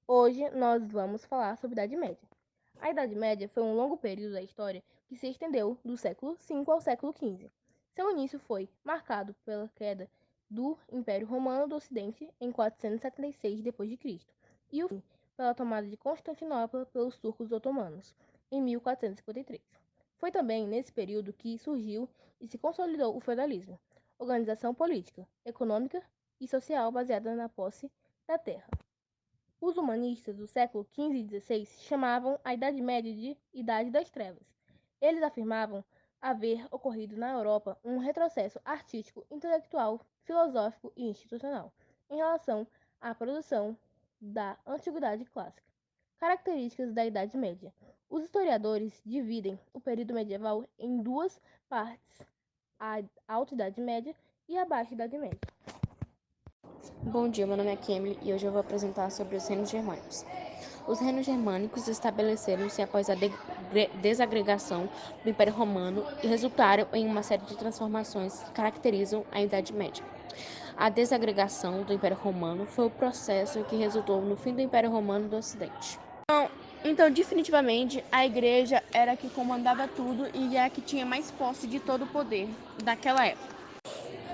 Hoje nós vamos falar sobre a Idade Média. A Idade Média foi um longo período da história que se estendeu do século V ao século XV. Seu início foi marcado pela queda do Império Romano do Ocidente em 476 d.C. e o fim pela tomada de Constantinopla pelos turcos otomanos em 1453. Foi também nesse período que surgiu e se consolidou o feudalismo, organização política, econômica e social baseada na posse da terra. Os humanistas do século XV e XVI chamavam a Idade Média de Idade das Trevas. Eles afirmavam haver ocorrido na Europa um retrocesso artístico, intelectual, filosófico e institucional em relação à produção da Antiguidade Clássica. Características da Idade Média. Os historiadores dividem o período medieval em duas partes, a Alta Idade Média e a Baixa Idade Média. Bom dia, meu nome é Kemily e hoje eu vou apresentar sobre os reinos germânicos. Os reinos germânicos estabeleceram-se após a desagregação do Império Romano e resultaram em uma série de transformações que caracterizam a Idade Média. A desagregação do Império Romano foi o processo que resultou no fim do Império Romano do Ocidente. Então, definitivamente, a igreja era a que comandava tudo e é a que tinha mais posse de todo o poder daquela época.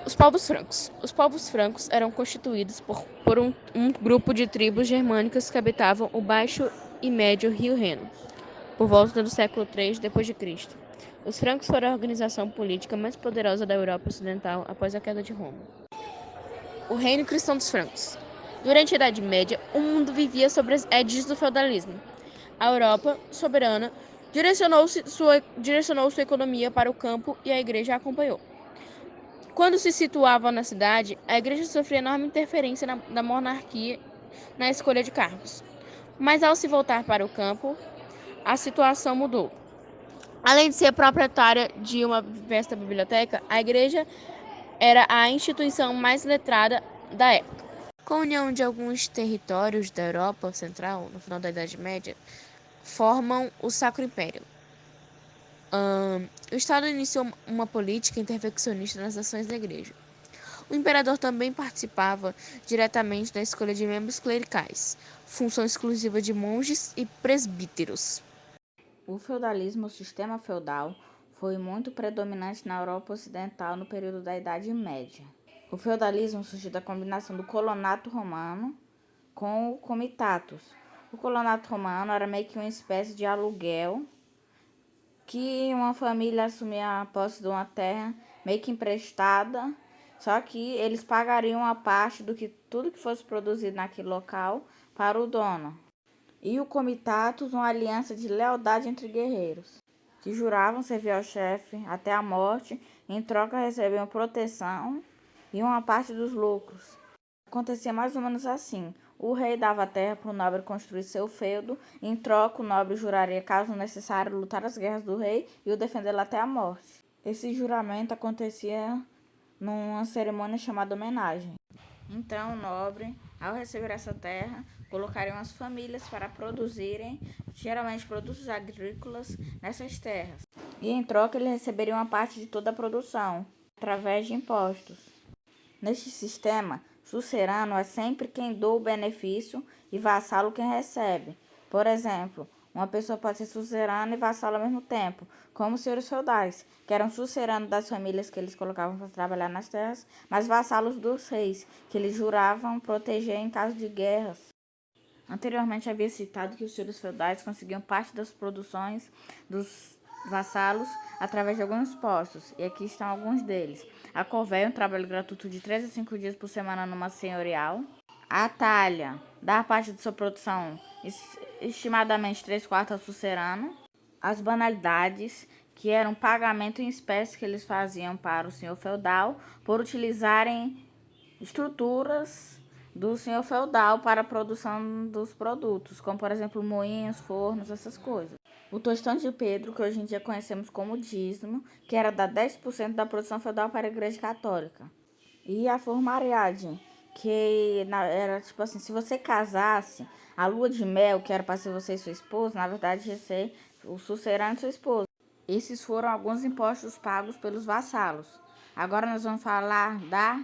Os povos francos. Os povos francos eram constituídos por um grupo de tribos germânicas que habitavam o Baixo e Médio Rio Reno, por volta do século III d.C. Os francos foram a organização política mais poderosa da Europa Ocidental após a queda de Roma. O Reino Cristão dos Francos. Durante a Idade Média, o mundo vivia sob as édides do feudalismo. A Europa, soberana, direcionou sua economia para o campo e a igreja a acompanhou. Quando se situava na cidade, a igreja sofria enorme interferência da monarquia na escolha de cargos. Mas ao se voltar para o campo, a situação mudou. Além de ser proprietária de uma vasta biblioteca, a igreja era a instituição mais letrada da época. Com a união de alguns territórios da Europa Central, no final da Idade Média, formam o Sacro Império. O Estado iniciou uma política intervencionista nas ações da igreja. O imperador também participava diretamente da escolha de membros clericais, função exclusiva de monges e presbíteros. O feudalismo, o sistema feudal, foi muito predominante na Europa Ocidental no período da Idade Média. O feudalismo surgiu da combinação do colonato romano com o comitatus. O colonato romano era meio que uma espécie de aluguel que uma família assumia a posse de uma terra meio que emprestada, só que eles pagariam a parte do que tudo que fosse produzido naquele local para o dono. E o comitatus, uma aliança de lealdade entre guerreiros, que juravam servir ao chefe até a morte, em troca recebiam proteção e uma parte dos lucros. Acontecia mais ou menos assim. O rei dava terra para o nobre construir seu feudo, em troca o nobre juraria, caso necessário, lutar as guerras do rei e o defendê-lo até a morte. Esse juramento acontecia numa cerimônia chamada homenagem. Então, o nobre, ao receber essa terra, colocariam as famílias para produzirem, geralmente produtos agrícolas, nessas terras. E em troca, ele receberia uma parte de toda a produção, através de impostos. Neste sistema, sucerano é sempre quem doa o benefício e vassalo quem recebe. Por exemplo, uma pessoa pode ser suzerano e vassalo ao mesmo tempo, como os senhores feudais, que eram suzeranos das famílias que eles colocavam para trabalhar nas terras, mas vassalos dos reis, que eles juravam proteger em caso de guerras. Anteriormente havia citado que os senhores feudais conseguiam parte das produções dos vassalos através de alguns postos, e aqui estão alguns deles. A corvéia, um trabalho gratuito de 3 a 5 dias por semana numa senhorial. A talha, dar parte de sua produção, estimadamente 3/4 ao sucerano. As banalidades, que eram pagamento em espécie que eles faziam para o senhor feudal por utilizarem estruturas do senhor feudal para a produção dos produtos, como por exemplo moinhos, fornos, essas coisas. O tostão de Pedro, que hoje em dia conhecemos como dízimo, que era dar 10% da produção feudal para a Igreja Católica. E a formariade, que era tipo assim, se você casasse, a lua de mel, que era para ser você e sua esposa, na verdade ia ser o sucerano e sua esposa. Esses foram alguns impostos pagos pelos vassalos. Agora nós vamos falar da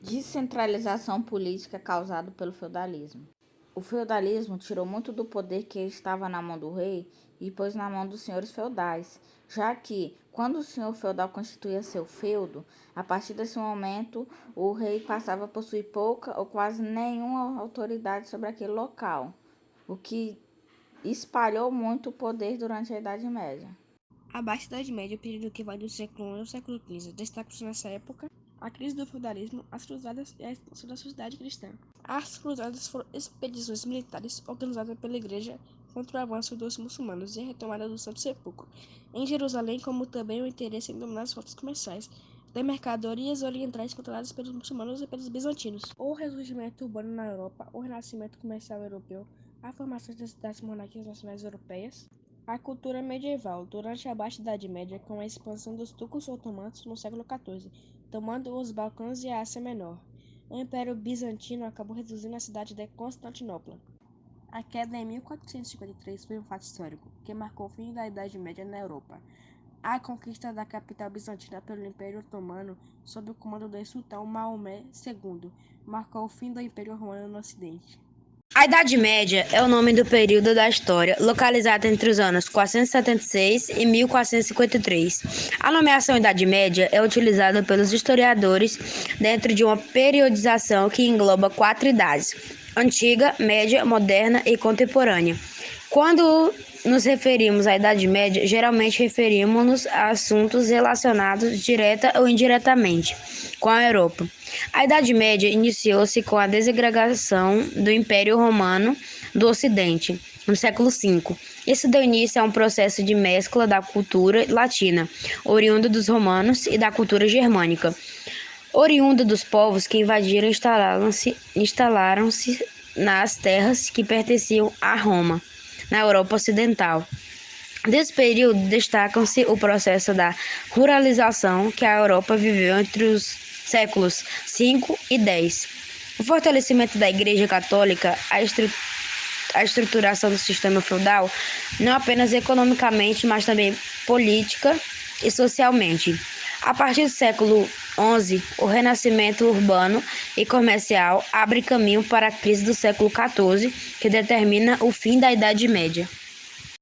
descentralização política causada pelo feudalismo. O feudalismo tirou muito do poder que estava na mão do rei e pôs na mão dos senhores feudais, já que, quando o senhor feudal constituía seu feudo, a partir desse momento o rei passava a possuir pouca ou quase nenhuma autoridade sobre aquele local, o que espalhou muito o poder durante a Idade Média. A Baixa Idade Média, período que vai do século XI ao século XV, destaca-se nessa época a crise do feudalismo, as cruzadas e a expansão da sociedade cristã. As cruzadas foram expedições militares organizadas pela Igreja contra o avanço dos muçulmanos e a retomada do Santo Sepulcro em Jerusalém, como também o interesse em dominar as rotas comerciais de mercadorias orientais controladas pelos muçulmanos e pelos bizantinos. O ressurgimento urbano na Europa, o renascimento comercial europeu, a formação das monarquias nacionais europeias, a cultura medieval, durante a Baixa Idade Média, com a expansão dos turcos otomanos no século XIV, tomando os Balcãs e a Ásia Menor. O Império Bizantino acabou reduzindo a cidade de Constantinopla. A queda em 1453 foi um fato histórico, que marcou o fim da Idade Média na Europa. A conquista da capital bizantina pelo Império Otomano, sob o comando do sultão Maomé II, marcou o fim do Império Romano no Ocidente. A Idade Média é o nome do período da história, localizado entre os anos 476 e 1453. A nomeação Idade Média é utilizada pelos historiadores dentro de uma periodização que engloba 4 idades: antiga, média, moderna e contemporânea. Quando nos referimos à Idade Média, geralmente referimos-nos a assuntos relacionados direta ou indiretamente com a Europa. A Idade Média iniciou-se com a desagregação do Império Romano do Ocidente, no século V. Isso deu início a um processo de mescla da cultura latina, oriunda dos romanos, e da cultura germânica, oriunda dos povos que invadiram e instalaram-se nas terras que pertenciam a Roma, na Europa Ocidental. Desse período destacam-se o processo da ruralização que a Europa viveu entre os séculos V e X. O fortalecimento da Igreja Católica, a estruturação do sistema feudal, não apenas economicamente, mas também política e socialmente. A partir do século XI, o renascimento urbano e comercial abre caminho para a crise do século XIV, que determina o fim da Idade Média.